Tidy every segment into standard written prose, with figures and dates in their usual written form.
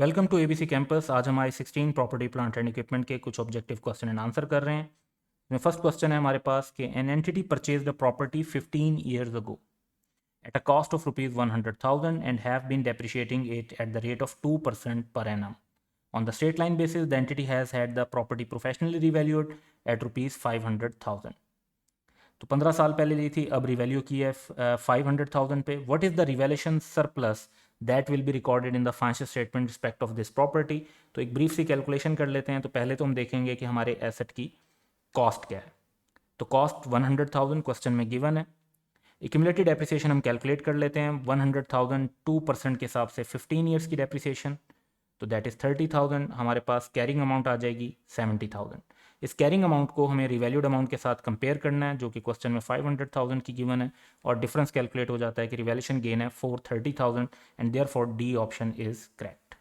Welcome to ABC campus. आज हम I-16 property plant and equipment के कुछ ऑब्जेक्टिव क्वेश्चन एंड आंसर कर रहे हैं। इसमें फर्स्ट क्वेश्चन है हमारे पास कि an entity purchase the property 15 years ago at a cost of rupees 100,000 and have been depreciating it at the rate of 2% per annum. On the straight line basis, the entity has had the property professionally revalued at rupees 500,000. तो 15 साल पहले ली थी, अब revalue की है 500,000 पे। What is the revaluation surplus that will be recorded in the financial statement respect of this property. तो एक ब्रीफ सी कैलकुलेशन कर लेते हैं। तो पहले तो हम देखेंगे कि हमारे एसेट की कॉस्ट क्या है। तो कॉस्ट 100,000 क्वेश्चन में गिवन है। एक्यूमुलेटेड डेप्रिसिएशन हम कैलकुलेट कर लेते हैं। 100,000 2% के हिसाब से 15 ईयर्स की डेप्रिसिएशन, तो दैट इज़ 30,000। हमारे पास कैरिंग अमाउंट आ जाएगी 70,000। इस कैरिंग अमाउंट को हमें रिवैल्यूड अमाउंट के साथ कंपेयर करना है, जो कि क्वेश्चन में 500,000 की गिवन है, और डिफरेंस कैलकुलेट हो जाता है कि रिवैल्यूएशन गेन है 430,000 and therefore D option is correct.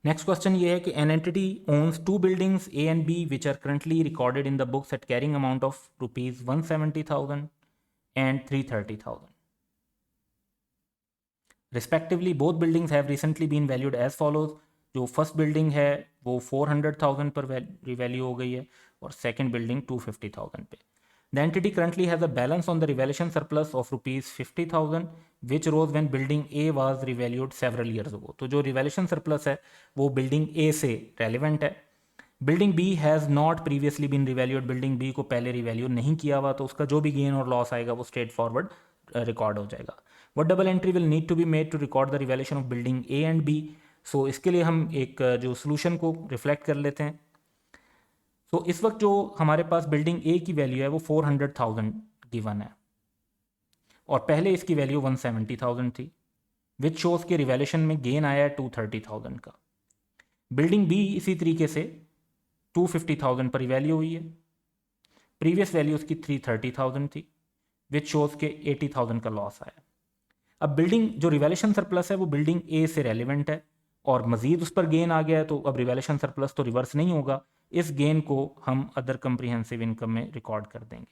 Next question ये है कि an entity owns 2 buildings A and B which are currently recorded in the books at carrying amount of rupees 170,000 and 330,000. Respectively, both buildings have recently been valued as follows. जो first building है वो 400,000 पर revalue हो गई है और second building 250,000 पे। The entity currently has a balance on the revaluation surplus of rupees 50,000 which rose when building A was revalued several years ago. तो जो रिवैल्यूएशन सरप्लस है वो बिल्डिंग ए से रेलिवेंट है। Building B has not previously been revalued, building B को पहले revalue नहीं किया हुआ, तो उसका जो भी गेन और लॉस आएगा वो स्ट्रेट फॉरवर्ड रिकॉर्ड हो जाएगा। What double entry will need to be made to record the revaluation of building A and B. So इसके लिए हम एक जो सोल्यूशन को रिफ्लेक्ट कर लेते हैं। तो इस वक्त जो हमारे पास बिल्डिंग ए की वैल्यू है वो 400,000 गिवन है और पहले इसकी वैल्यू 170,000 थी, विच शोज के रिवैल्यूएशन में गेन आया है 230,000 का। बिल्डिंग बी इसी तरीके से 250,000 पर वैल्यू हुई है, प्रीवियस वैल्यू उसकी 330,000 थी, विच शोज के 80,000 का लॉस आया। अब बिल्डिंग जो रिवैल्यूएशन सरप्लस है वो बिल्डिंग ए से रेलिवेंट है और मजीद उस पर गेन आ गया है, तो अब रिवैल्यूएशन सरप्लस तो रिवर्स नहीं होगा। इस गेन को हम अदर कंप्रीहेंसिव इनकम में रिकॉर्ड कर देंगे।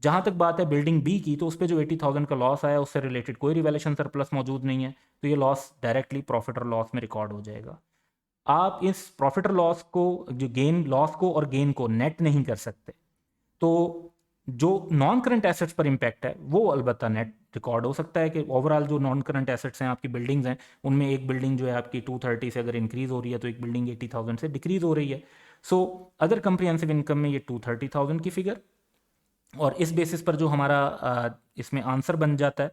जहां तक बात है बिल्डिंग बी की, तो उस पर जो 80,000 का लॉस आया उससे रिलेटेड कोई रिवैल्यूएशन सरप्लस मौजूद नहीं है, तो ये लॉस डायरेक्टली प्रॉफिट और लॉस में रिकॉर्ड हो जाएगा। आप इस प्रॉफिट और लॉस को, जो गेन लॉस को और गेन को नेट नहीं कर सकते, तो जो नॉन करंट एसेट्स पर इम्पैक्ट है वो अलबत्ता नेट रिकॉर्ड हो सकता है कि ओवरऑल जो नॉन करंट एसेट्स हैं आपकी बिल्डिंग्स हैं, उनमें एक बिल्डिंग जो है आपकी 230 से अगर इंक्रीज हो रही है तो एक बिल्डिंग 80,000 से डिक्रीज हो रही है। सो अदर कंप्रीहेंसिव इनकम में ये 230,000 की फिगर, और इस बेसिस पर जो हमारा इसमें आंसर बन जाता है,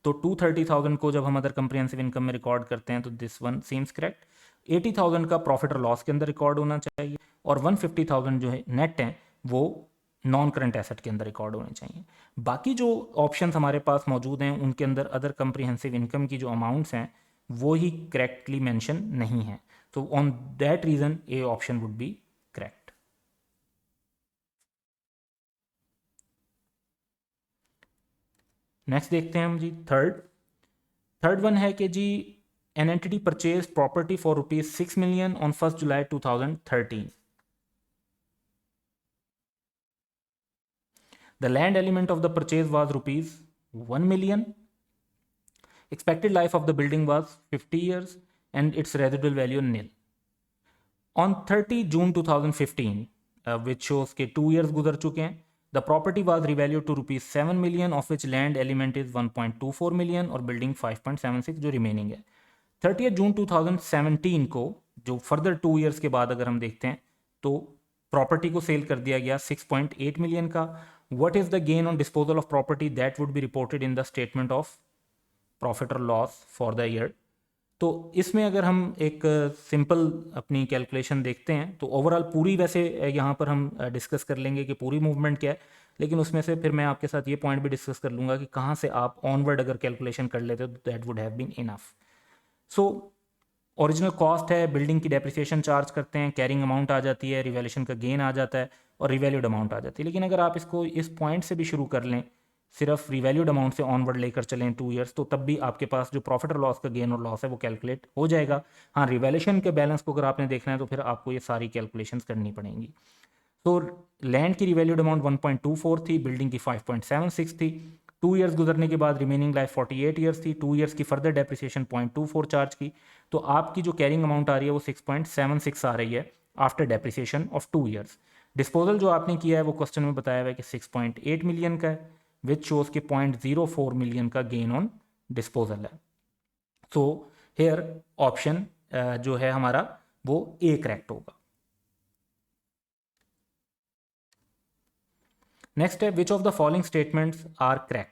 तो 230,000 को जब हम अदर कंप्रीहेंसिव इनकम में रिकॉर्ड करते हैं तो दिस वन सीम्स करेक्ट। 80,000 का प्रॉफिट और लॉस के अंदर रिकॉर्ड होना चाहिए और 150,000 जो है नेट हैं वो नॉन करंट एसेट के अंदर रिकॉर्ड होने चाहिए। बाकी जो ऑप्शंस हमारे पास मौजूद हैं उनके अंदर अदर कंप्रीहेंसिव इनकम की जो अमाउंट्स हैं वो ही करेक्टली मेंशन नहीं है, तो on that reason A option would be correct. Next देखते हैं हम जी थर्ड वन है कि जी an entity purchase property for rupees 6 million on 1 July 2013। The land element of the purchase was rupees 1 million. Expected life of the building was 50 years and its residual value nil. On 30 June 2015, which shows के 2 years गुजर चुके हैं, the property was revalued to rupees 7 million, of which land element is 1.24 million और building 5.76 जो remaining है। 30 जून 2017 को, जो further 2 years के बाद अगर हम देखते हैं, तो प्रॉपर्टी को सेल कर दिया गया 6.8 million का। What is the gain on disposal of property that would be reported in the statement of profit or loss for the year? तो इसमें अगर हम एक सिंपल अपनी कैलकुलेशन देखते हैं तो ओवरऑल पूरी, वैसे यहाँ पर हम डिस्कस कर लेंगे कि पूरी मूवमेंट क्या है, लेकिन उसमें से फिर मैं आपके साथ ये पॉइंट भी डिस्कस कर लूँगा कि कहाँ से आप ऑनवर्ड अगर कैलकुलेशन कर लेते हो तो that would have been enough. So original cost है, बिल्डिंग की डेप्रिसिएशन चार्ज करते हैं, कैरिंग अमाउंट आ जाती है, रिवैल्यूएशन का गेन आ जाता है और रिवैल्यूड अमाउंट आ जाती है। लेकिन अगर आप इसको इस पॉइंट से भी शुरू कर लें, सिर्फ रिवैल्यूड अमाउंट से ऑनवर्ड लेकर चलें 2 years, तो तब भी आपके पास जो प्रॉफिट और लॉस का गेन और लॉस है वो कैलकुलेट हो जाएगा। हाँ, रिवैल्यूएशन के बैलेंस को अगर आपने देखना है तो फिर आपको ये सारी कैलकुलेशंस करनी पड़ेंगी। तो लैंड की रिवैल्यूड अमाउंट 1.24 थी, बिल्डिंग की 5.76 थी। 2 years गुजरने के बाद रिमेनिंग लाइफ 48 years थी। 2 years की फर्दर डेप्रिसिएशन 0.24 चार्ज की, तो आपकी जो कैरिंग अमाउंट आ रही है वो 6.76 आ रही है after depreciation of 2 years. Disposal जो आपने किया है वो क्वेश्चन में बताया हुआ है कि 6.8 मिलियन का है, विच शोज के 0.04 मिलियन का गेन ऑन डिस्पोजल है। सो हेयर ऑप्शन जो है हमारा वो ए करेक्ट होगा। नेक्स्ट है, which of the following statements are correct?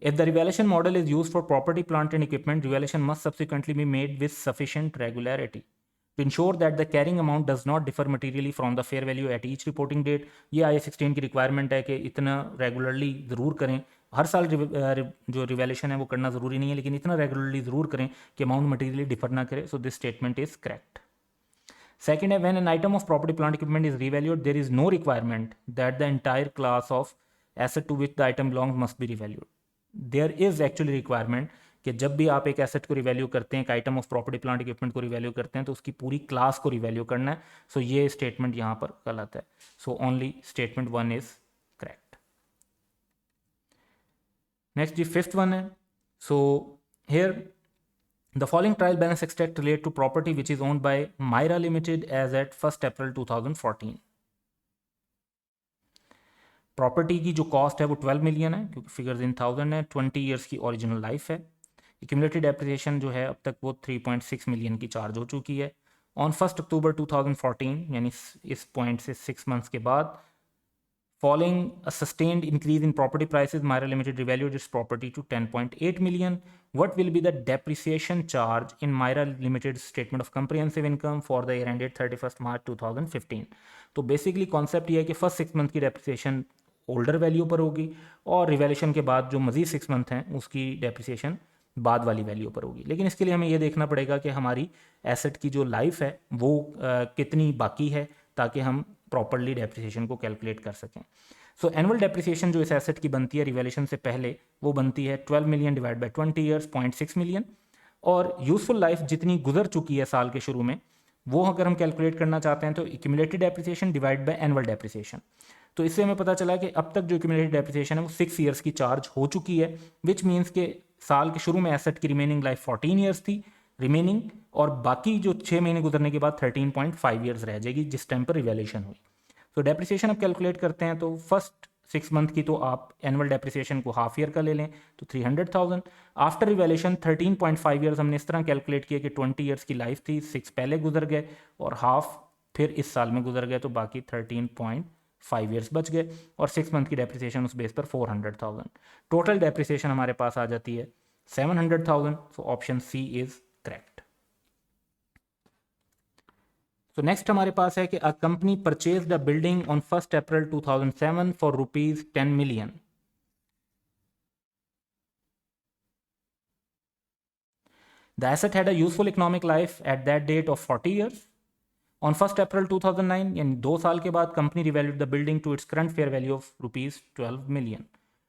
If the revaluation model is used for property, plant and equipment, revaluation must subsequently be made with sufficient regularity to ensure that the carrying amount does not differ materially from the fair value at each reporting date. ये IAS 16 की requirement है कि इतना regularly ज़रूर करें। हर साल जो revaluation है वो करना ज़रूरी नहीं है, लेकिन इतना रेगुलरली ज़रूर करें कि अमाउंट मटीरियली डिफर ना करे। So this statement is correct. Second है, when an item of property, plant, equipment is revalued, there is no requirement that the entire class of asset to which the item belongs must be revalued. There is actually requirement कि जब भी आप एक asset को revalue करते हैं, एक item of property, plant, equipment को रिवैल्यू करते हैं, तो उसकी पूरी क्लास को रिवैल्यू करना है। सो ये स्टेटमेंट यहाँ पर गलत है। So only statement 1 is correct. Next जी फिफ्थ वन है। So here the following trial balance extract relate to property which is owned by Myra Limited as at 1st April 2014. Property की जो कॉस्ट है वो 12 मिलियन है, क्योंकि figures in thousand है। 20 years की ओरिजिनल लाइफ है। एक्यूमुलेटेड डेप्रिसिएशन जो है अब तक वो 3.6 मिलियन की चार्ज हो चुकी है। ऑन 1 अक्टूबर 2014 यानी इस पॉइंट से 6 मंथ्स के बाद, following a sustained increase in property prices, Myra Limited revalued its property to 10.8 million. What will be the depreciation charge in Myra Limited's statement of comprehensive income for the year ended 31st March 2015? तो basically concept ये है कि first 6 month की depreciation older value पर होगी और revaluation के बाद जो मजीद 6 मंथ हैं उसकी डेप्रिसिएशन बाद वाली वैल्यू पर होगी। लेकिन इसके लिए हमें ये देखना पड़ेगा कि हमारी एसेट की जो लाइफ है वो कितनी बाकी है, ताकि हम प्रॉपरली डेप्रिसिएशन को कैलकुलेट कर सकें। सो एनुअल डेप्रिसिएशन जो इस एसेट की बनती है रिवैल्यूएशन से पहले, वो बनती है 12 million divide by 20 years 0.6 million. और यूजफुल लाइफ जितनी गुजर चुकी है साल के शुरू में, वो अगर हम कैलकुलेट करना चाहते हैं तो accumulated depreciation divide by annual depreciation. तो इससे हमें पता चला कि अब तक जो एक्यूमुलेटेड डेप्रिसिएशन है वो 6 ईयर्स की चार्ज हो चुकी है, विच मीन्स के साल के शुरू में एसेट की रिमेनिंग लाइफ 14 ईयर्स थी रिमेनिंग, और बाकी जो 6 महीने गुजरने के बाद 13.5 ईयर्स रह जाएगी जिस टाइम पर रिवैल्यूएशन हुई। तो डेप्रिसिएशन अब कैलकुलेट करते हैं, तो फर्स्ट 6 मंथ की तो आप एनुअल डेप्रिसिएशन को हाफ ईयर का ले लें तो 300,000। आफ्टर रिवैल्यूएशन 13.5 ईयर्स हमने इस तरह कैलकुलेट किया कि 20 ईयर्स की लाइफ थी, 6 पहले गुजर गए और हाफ फिर इस साल में गुजर गए, तो बाकी 13.5 ईयर्स बच गए, और 6 मंथ की डेप्रिसिएशन उस बेस पर 400,000। टोटल डेप्रिसिएशन हमारे पास आ जाती है 700,000। So option C is correct. तो नेक्स्ट हमारे पास है कि a company purchase the building on 1 April 2007 for ₹10 million. The asset had a useful economic life at that date of 40 years. On 1 April 2009, यानी 2 साल के बाद, company revalued the building to its current fair value of ₹12 million.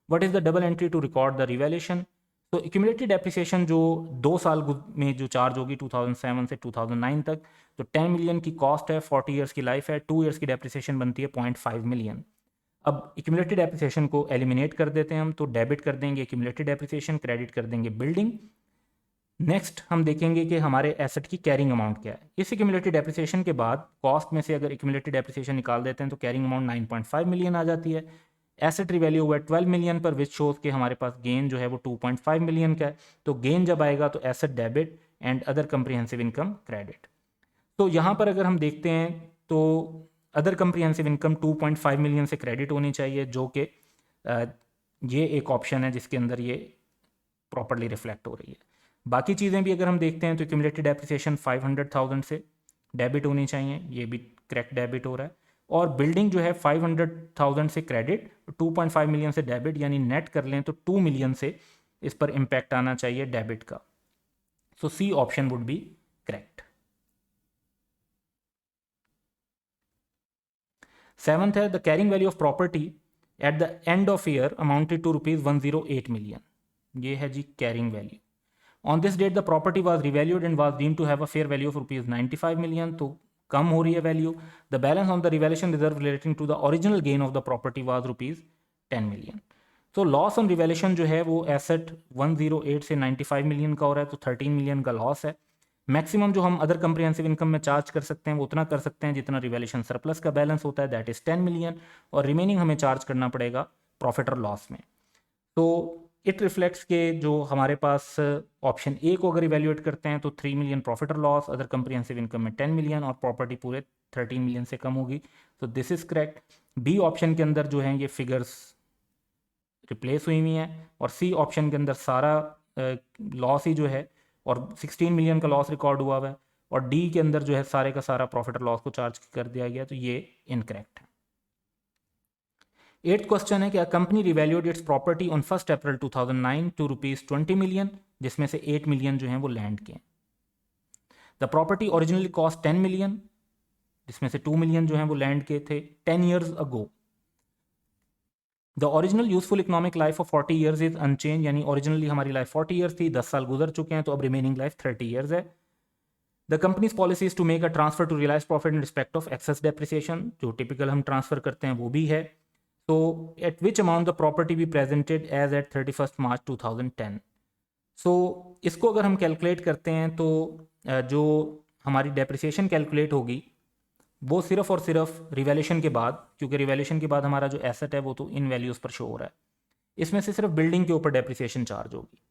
What is the double entry to record the revaluation? तो accumulated depreciation जो 2 साल में जो charge होगी 2007 से 2009 तक, तो 10 मिलियन की कॉस्ट है, 40 ईयर्स की लाइफ है, 2 ईयर्स की डेप्रिसिएशन बनती है 0.5 मिलियन। अब एक्यूमुलेटेड डेप्रिसिएशन को एलिमिनेट कर देते हैं हम, तो डेबिट कर देंगे एक्यूमुलेटेड डेप्रिसिएशन, क्रेडिट कर देंगे बिल्डिंग। नेक्स्ट हम देखेंगे कि हमारे एसेट की कैरिंग अमाउंट क्या है। इस एक्यूमुलेटेड डेप्रिसिएशन के बाद कॉस्ट में से अगर एक्यूमुलेटेड डेप्रिसिएशन निकाल देते हैं तो कैरिंग अमाउंट 9.5 मिलियन आ जाती है। एसेट रिवैल्यू हुआ है 12 मिलियन पर, विच शोज के हमारे पास गेन जो है वो 2.5 मिलियन का है। तो गेन जब आएगा तो asset debit and other comprehensive income credit. तो यहाँ पर अगर हम देखते हैं तो अदर कंप्रीहेंसिव इनकम 2.5 मिलियन से क्रेडिट होनी चाहिए, जो कि ये एक ऑप्शन है जिसके अंदर ये प्रॉपरली रिफ्लेक्ट हो रही है। बाकी चीज़ें भी अगर हम देखते हैं तो एक्यूमुलेटेड डेप्रिसिएशन 500,000 से डेबिट होनी चाहिए, ये भी करेक्ट डेबिट हो रहा है। और बिल्डिंग जो है 500,000 से क्रेडिट, 2.5 मिलियन से डेबिट, यानी नेट कर लें तो 2 मिलियन से इस पर इम्पैक्ट आना चाहिए डेबिट का। So C option would be correct. 7th है, the carrying value of property at the end of year amounted to ₹108 million. ये है जी carrying value. On this date the property was revalued and was deemed to have a fair value of ₹95 million. तो कम हो रही है वैल्यू। The balance on the revaluation reserve relating to the original gain of the property was ₹10 million. तो loss on revaluation जो है वो एसेट 108 से 95 मिलियन का हो रहा है, तो 13 मिलियन का लॉस है। मैक्सिमम जो हम अदर कंप्रिहेंसिव इनकम में चार्ज कर सकते हैं वो उतना कर सकते हैं जितना रिवैल्यूएशन सरप्लस का बैलेंस होता है, दैट इज 10 मिलियन, और रिमेनिंग हमें चार्ज करना पड़ेगा प्रॉफिट और लॉस में। तो इट रिफ्लेक्ट्स के जो हमारे पास ऑप्शन ए को अगर इवेल्युएट करते हैं तो 3 मिलियन प्रॉफिट और लॉस, अदर कंप्रिहेंसिव इनकम में 10 मिलियन और प्रॉपर्टी पूरे 13 मिलियन से कम होगी। तो this is correct. B option के अंदर जो है ये फिगर्स रिप्लेस हुई हैं, और सी ऑप्शन के अंदर सारा लॉस ही जो है, और 16 मिलियन का लॉस रिकॉर्ड हुआ है, और डी के अंदर जो है सारे का सारा प्रॉफिट और लॉस को चार्ज कर दिया गया, तो ये इनकरेक्ट है। 8th क्वेश्चन है कि a company revalued its property on 1 April 2009 to ₹20 million, जिसमें से 8 मिलियन जो हैं वो लैंड के हैं। The property originally cost 10 million, जिसमें से 2 मिलियन जो हैं वो लैंड के थे 10 years ago. The original useful economic life of 40 years is unchange, यानी ओरिजिनली हमारी लाइफ 40 ईयर्स थी, 10 साल गुजर चुके हैं, तो अब रिमेनिंग लाइफ 30 ईयर्स है। The company's policy is to make a transfer to realise profit in respect of excess depreciation, जो टिपिकल हम ट्रांसफर करते हैं वो भी है। तो at which amount the property be presented as eight 31 मार्च 2010। सो इसको अगर हम कैलकुलेट करते हैं तो जो हमारी डेप्रिसिएशन कैलकुलेट होगी वो सिर्फ और सिर्फ रिवैल्यूएशन के बाद, क्योंकि रिवैल्यूएशन के बाद हमारा जो एसेट है वो तो इन वैल्यूज़ पर शो हो रहा है, इसमें से सिर्फ बिल्डिंग के ऊपर डेप्रिसिएशन चार्ज होगी।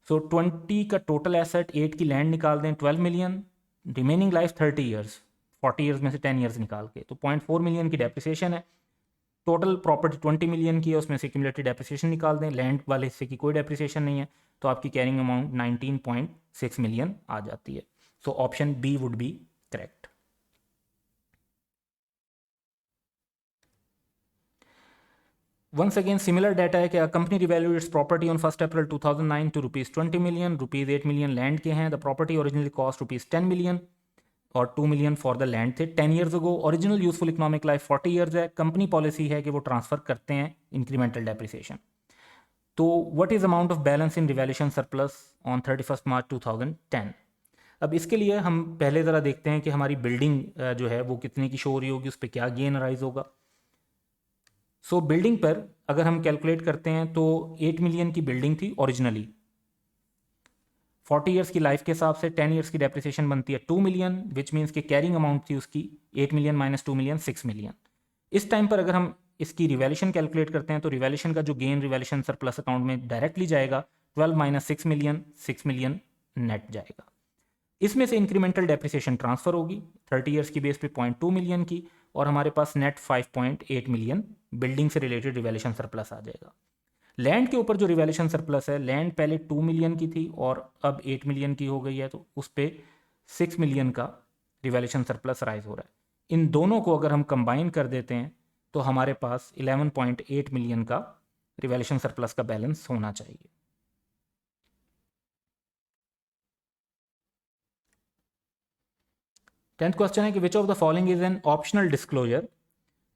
सो 20 का टोटल एसेट, 8 की लैंड निकाल दें 12 million, remaining life 30 years, 40 years में से 10 ईयर्स निकाल के तो 0.4 मिलियन की डेप्रिसिएशन है। टोटल प्रॉपर्टी 20 मिलियन की है, उसमें से क्यूमुलेटिव डेप्रिसिएशन निकाल दें, लैंड वाले हिस्से की कोई डेप्रिसिएशन नहीं है, तो आपकी कैरिंग अमाउंट 19.6 मिलियन आ जाती है। So option B would be correct. Once again, similar data है कि a company revalued its property on 1 April 2009 to ₹20 million, ₹8 million land के हैं। The property originally cost ₹10 million और 2 मिलियन फॉर द लैंड थे 10 years अगो। Original useful economic life 40 years है। Company policy है कि वो ट्रांसफर करते हैं इंक्रीमेंटल डेप्रिसिएशन। तो what is amount of balance in revaluation surplus on 31 मार्च 2010। अब इसके लिए हम पहले ज़रा देखते हैं कि हमारी बिल्डिंग जो है वो कितने की शो हो रही होगी, उस पर क्या गेन राइज होगा। सो बिल्डिंग पर अगर हम कैलकुलेट करते हैं तो 8 मिलियन की बिल्डिंग थी ओरिजिनली, 40 ईयर्स की लाइफ के हिसाब से 10 ईयर्स की डेप्रिसिएशन बनती है 2 मिलियन, विच मीन्स कि कैरिंग अमाउंट थी उसकी 8 मिलियन माइनस 2 मिलियन 6 मिलियन। इस टाइम पर अगर हम इसकी रिवैल्यूएशन कैलकुलेट करते हैं तो रिवैल्यूएशन का जो गेन रिवैल्यूएशन सरप्लस अकाउंट में डायरेक्टली जाएगा 12 माइनस 6 मिलियन, 6 मिलियन नेट जाएगा। इसमें से इंक्रीमेंटल डेप्रिसिएशन ट्रांसफर होगी 30 ईयर्स की बेस पे 0.2 मिलियन की, और हमारे पास नेट 5.8 मिलियन बिल्डिंग से रिलेटेड रिवैल्यूएशन सरप्लस आ जाएगा। लैंड के ऊपर जो रिवैल्यूएशन सरप्लस है, लैंड पहले 2 मिलियन की थी और अब 8 मिलियन की हो गई है, तो उस पर 6 मिलियन का रिवैल्यूएशन सरप्लस राइज हो रहा है। इन दोनों को अगर हम कंबाइन कर देते हैं तो हमारे पास 11.8 मिलियन का रिवैल्यूएशन सरप्लस का बैलेंस होना चाहिए। टेंथ क्वेश्चन है कि विच of the following is an optional disclosure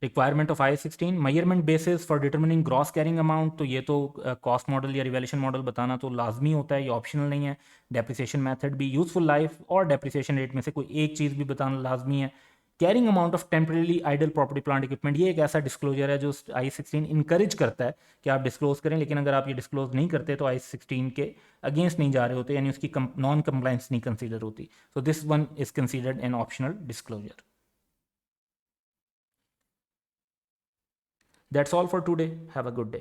requirement of IAS 16 measurement basis for determining gross carrying amount. तो ये तो कॉस्ट मॉडल या रिवैल्यूएशन मॉडल बताना तो लाजमी होता है, ये ऑप्शनल नहीं है। डेप्रिसिएशन मेथड भी, यूजफुल लाइफ और डेप्रिसिएशन रेट में से कोई एक चीज़ भी बताना लाजमी है। Carrying amount of temporarily idle property plant equipment, ये एक ऐसा डिस्क्लोजर है जो IAS 16 इंकरेज करता है कि आप डिस्क्लोज करें, लेकिन अगर आप ये डिस्क्लोज नहीं करते तो IAS 16 के अगेंस्ट नहीं जा रहे होते, यानी उसकी नॉन कंप्लाइंस नहीं कंसीडर होती। So this one is considered an optional disclosure. That's all for today. Have a good day.